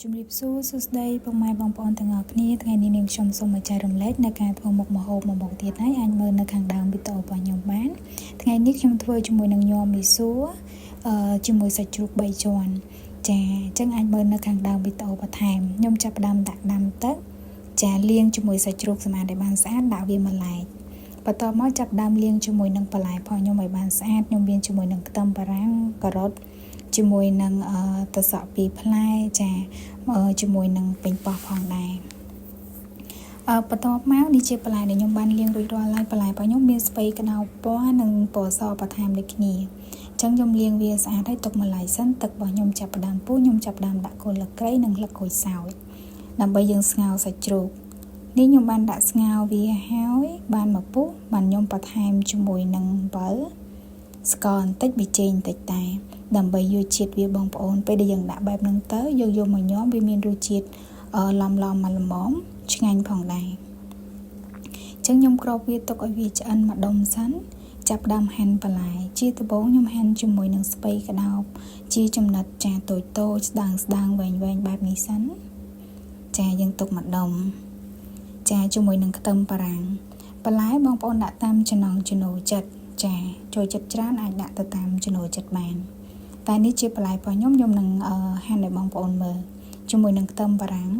ជំរាបសួរសួស្តីពុកម៉ែបងប្អូនទាំងអស់គ្នាថ្ងៃនេះនាងខ្ញុំសូមចែករំលែកនៅការធ្វើមុខម្ហូបមួយមុខទៀតហើយអាចមើលនៅខាងដើមវីដេអូរបស់ខ្ញុំបានថ្ងៃនេះខ្ញុំធ្វើជាមួយនឹងញ៉ាំមីសួរជាមួយសាច់ជ្រូក3ជាន់ចាអញ្ចឹងអាចមើលនៅខាងដើមវីដេអូបន្ថែមខ្ញុំចាប់ផ្ដើមដាក់ដាំទឹកចាលាងជាមួយសាច់ជ្រូកសម្អាតឲ្យបានស្អាតដាក់វាមួយឡែកបន្ទាប់មកចាប់ផ្ដើមលាងជាមួយនឹងបន្លែផងខ្ញុំឲ្យបានស្អាតខ្ញុំលាងជាមួយនឹងខ្ទឹមបារាំងការ៉ុតជាមួយនឹងទឹកសក់2ផ្លែចាជាមួយនឹងប៉េងប៉ោះផងដែរបន្ទាប់មកនេះជាបន្លែដែលខ្ញុំបានលាងរួចរាល់ហើយបន្លែរបស់ខ្ញុំមានស្ពៃក្តៅពណ៌និងពណ៌សបន្ថែមដូចគ្នាអញ្ចឹងខ្ញុំលាងវាស្អាតហើយទុកមួយឡែកសិនទឹករបស់ខ្ញុំចាប់ផ្ដើមពុះខ្ញុំចាប់ផ្ដើមដាក់គល់ស្លឹកគ្រៃនិងស្លឹកក្រូចសើចដើម្បីយើងស្ងោរសាច់ជ្រូកនេះខ្ញុំបានដាក់ស្ងោរវាហើយបានមកពុះបានខ្ញុំបន្ថែមជាមួយនឹងអំបិលស្ករបន្តិចប៊ីចេងបន្តិចតែដើម្បីយកជាតិវាបងប្អូនពេលដែលយើងដាក់បែបហ្នឹងទៅយកមកញ៉ាំវាមានរសជាតិឡំមកល្មមឆ្ងាញ់ផងដែរអញ្ចឹងខ្ញុំគ្របវាទុកឲ្យវាឆ្អិនមួយដុំសិនចាប់ផ្ដើមហាន់បន្លែជាដំបូងខ្ញុំហាន់ជាមួយនឹងស្ពៃក្តោបជាចំណិតចាតូចស្ដើងវែងបែបនេះសិនចាយើងទុកមួយដុំចាជាមួយនឹងខ្ទឹមបារាំងបន្លែបងប្អូនដាក់តាមចំណង់ចំណូលចិត្តចាចូលចិត្តច្រើនអាចដាក់ទៅតាមចំណូលចិត្តបានតែនេះជាបន្លែរបស់ខ្ញុំនឹងហាន់ឲ្យបងប្អូនមើលជាមួយនឹងខ្ទឹមបារាំង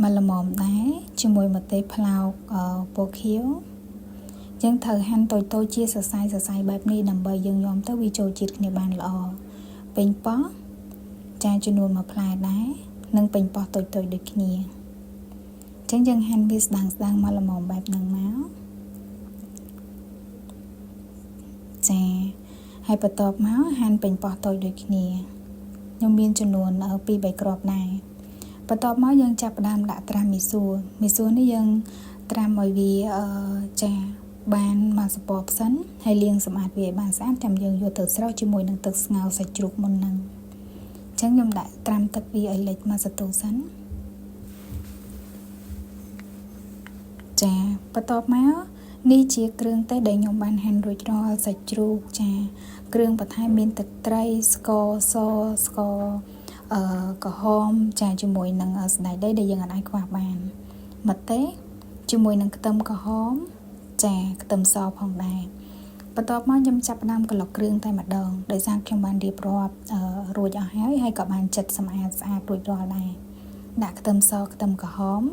មកល្មមដែរជាមួយម្ទេសប្លោកពណ៌ខៀវយើងត្រូវហាន់តូចជាសរសៃបែបនេះដើម្បីយើងញ៉ាំទៅវាចូលជាតិគ្នាបានល្អប៉េងប៉ោះចាចំនួន1ផ្លែដែរនិងប៉េងប៉ោះតូចដូចគ្នាអញ្ចឹងយើងហាន់វាស្ដើងមកល្មមបែបហ្នឹងមកចាហើយបន្ទាប់មកហាន់ប៉េងប៉ោះតូចដូចគ្នាខ្ញុំមានចំនួន2-3គ្រាប់ដែរបន្ទាប់មកយើងចាប់ផ្ដើមដាក់ត្រាំមីសួរនេះយើងត្រាំឲ្យវាចាបានមកសពតសិនហើយលាងសម្អាតវាឲ្យបានស្អាតចាំយើងយកទៅស្រុះជាមួយនឹងទឹកស្ងោរសាច់ជ្រូកមុនហ្នឹងអញ្ចឹងខ្ញុំដាក់ត្រាំទឹកវាឲ្យលិចមកសតូសិនចាបន្ទាប់មកនេះជាគ្រឿងទេសដែលខ្ញុំបានហាន់រួចរាល់សាច់ជ្រូកចាគ្រឿងបន្ថែមមានទឹកត្រីស្ករសស្ករក្រហមចាជាមួយនឹងសណ្តែកដីដែលយើងអាចខ្វះបានម្ទេសជាមួយនឹងខ្ទឹមក្រហមចាខ្ទឹមសផងដែរបន្ទាប់មកខ្ញុំចាប់ផ្ដើមក្លុកគ្រឿងតែម្ដងដោយសារខ្ញុំបានរៀបរាប់រួចអស់ហើយក៏បានចិតសម្អាតស្អាតរួចរាល់ដែរដាក់ខ្ទឹមសខ្ទឹមក្រហម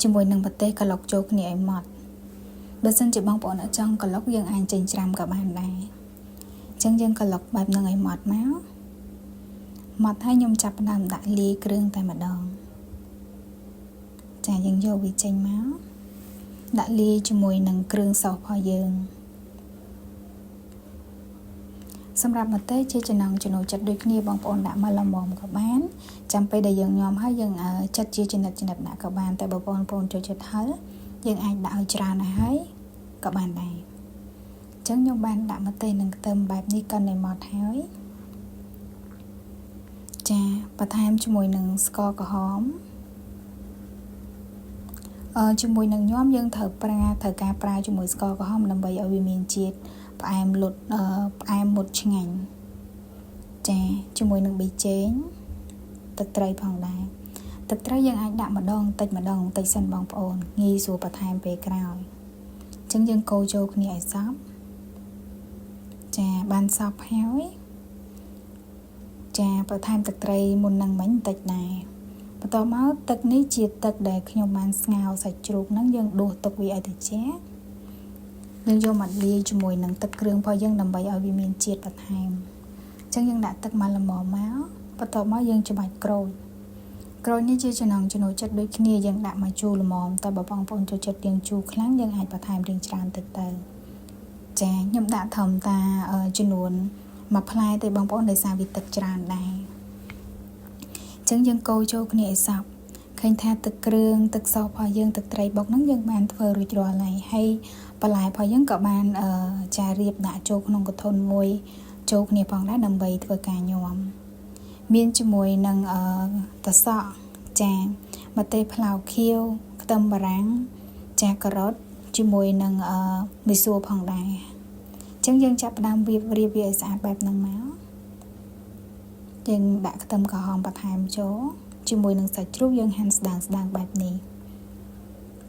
ជាមួយនឹងម្ទេសក្លុកចូលគ្នាឲ្យម៉ត់បើសិនជាបងប្អូនអត់ចង់ក្លុកយើងអាចចេញច្រាំក៏បានដែរអញ្ចឹងយើងក្លុកបែបហ្នឹងឲ្យម៉ត់មកហើយខ្ញុំចាប់ផ្ដើមដាក់លាយគ្រឿងតែម្ដងចាយើងយកវាចេញមកដាក់លាយជាមួយនឹងគ្រឿងសោសរបស់យើងសម្រាប់ម្ទេសជាចំណង់ចំណូលចិត្តដូចគ្នាបងប្អូនដាក់មកល្មមក៏បានចាំពេលដែលយើងញ៉ាំហើយយើងចិតជាចំណិតដាក់ក៏បានតែបងប្អូនចូលចិត្តហឹរយើងអាចដាក់ឲ្យច្រើនហើយក៏បានដែរអញ្ចឹងខ្ញុំបានដាក់ម្ទេសនិងខ្ទឹមបែបនេះក៏នៅម៉ត់ហើយចាបន្ថែមជាមួយនឹងស្ករក្រហមជាមួយនឹងញ៉ាំយើងត្រូវការប្រើជាមួយស្ករក្រហមដើម្បីឲ្យវាមានជាតិផ្អែមលុតផ្អែមមុតឆ្ងាញ់ចាជាមួយនឹងប៊ីចេងទឹកត្រីផងដែរទឹកត្រីយើងអាចដាក់ម្ដងបន្តិចសិនបងប្អូនងាយស្រួលបន្ថែមពេលក្រោយអញ្ចឹងយើងកូរចូលគ្នាឲ្យសព្វចាបានសព្វហើយចាបន្ថែមទឹកត្រីមុននឹងមិញបន្តិចដែរបន្ទាប់មកទឹកនេះជាទឹកដែលខ្ញុំបានស្ងោរសាច់ជ្រូកហ្នឹងយើងដួសទុកវាឲ្យត្រជាក់យើងយកមកលាយជាមួយនឹងទឹកគ្រឿងរបស់យើងដើម្បីឲ្យវាមានជាតិបន្ថែមអញ្ចឹងយើងដាក់ទឹកមកល្មមមកបន្ទាប់មកយើងច្របាច់ក្រូចនេះជាចំណង់ចំណូលចិត្តដូចគ្នាយើងដាក់មកជូរល្មមតែបើបងប្អូនចូលចិត្តរាងជូរខ្លាំងយើងអាចបន្ថែមរាងច្រើនទៅចាខ្ញុំដាក់ធំតាចំនួន1ផ្លែទេបងប្អូនដោយសារវាទឹកច្រើនដែរអញ្ចឹងយើងកូរចូលគ្នាឲ្យសព្វឃើញថាទឹកគ្រឿងទឹកសោសរបស់យើងទឹកត្រីបុកហ្នឹងយើងបានធ្វើរួចរាល់ហើយបន្លែរបស់យើងក៏បានចារៀបដាក់ចូលក្នុងកធុនមួយចូលគ្នាផងដែរដើម្បីធ្វើការញ៉ាំមានជាមួយនឹងទឹកសក់ចាម្ទេសប្លោកខៀវខ្ទឹមបារាំងចាការ៉ុតជាមួយនឹងមីសួរផងដែរអញ្ចឹងយើងចាប់ផ្ដើមរៀបវាឲ្យស្អាតបែបហ្នឹងមក យើងដាក់ខ្ទឹមក្រហមបន្ថែមចូលជាមួយនឹងសាច់ជ្រូកយើងហាន់ស្ដើងបែបនេះ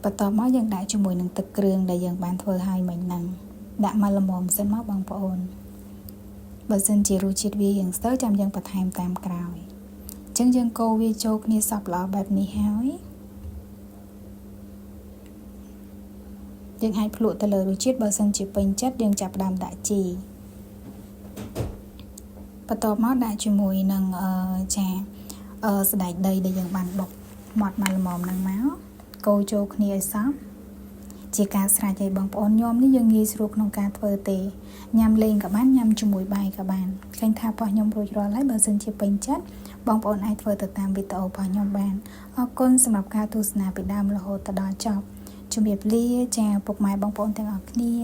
បន្ទាប់មកយើងដាក់ជាមួយនឹងទឹកគ្រឿងដែលយើងបានធ្វើហើយមិញហ្នឹងដាក់មកល្មមសិនមកបងប្អូនបើសិនជារសជាតិវាយ៉ាងស្ទើរចាំយើងបន្ថែមតាមក្រោយអញ្ចឹងយើងកូរវាចូលគ្នាសព្វល្អបែបនេះហើយយើងអាចភ្លក់ទៅលើរសជាតិបើសិនជាពេញចិត្តយើងចាប់ផ្ដើមដាក់ជីបន្ទាប់មកដាក់ជាមួយនឹងស្ដែកដីដែលយើងបានបុកម៉ត់មកល្មមហ្នឹងមកកូរចូលគ្នាឲ្យសព្វជាការស្រេចឲ្យបងប្អូនញោមនេះយើងងាយស្រួលក្នុងការធ្វើទេញ៉ាំលេងក៏បានញ៉ាំជាមួយបាយក៏បានឃើញថារបស់ខ្ញុំរួចរាល់ហើយបើសិនជាពេញចិត្តបងប្អូនអាចធ្វើទៅតាមវីដេអូរបស់ខ្ញុំបានអរគុណសម្រាប់ការទស្សនាពីដើមរហូតដល់ចប់ជំរាបលាចាពុកម៉ែបងប្អូនទាំងអស់គ្នា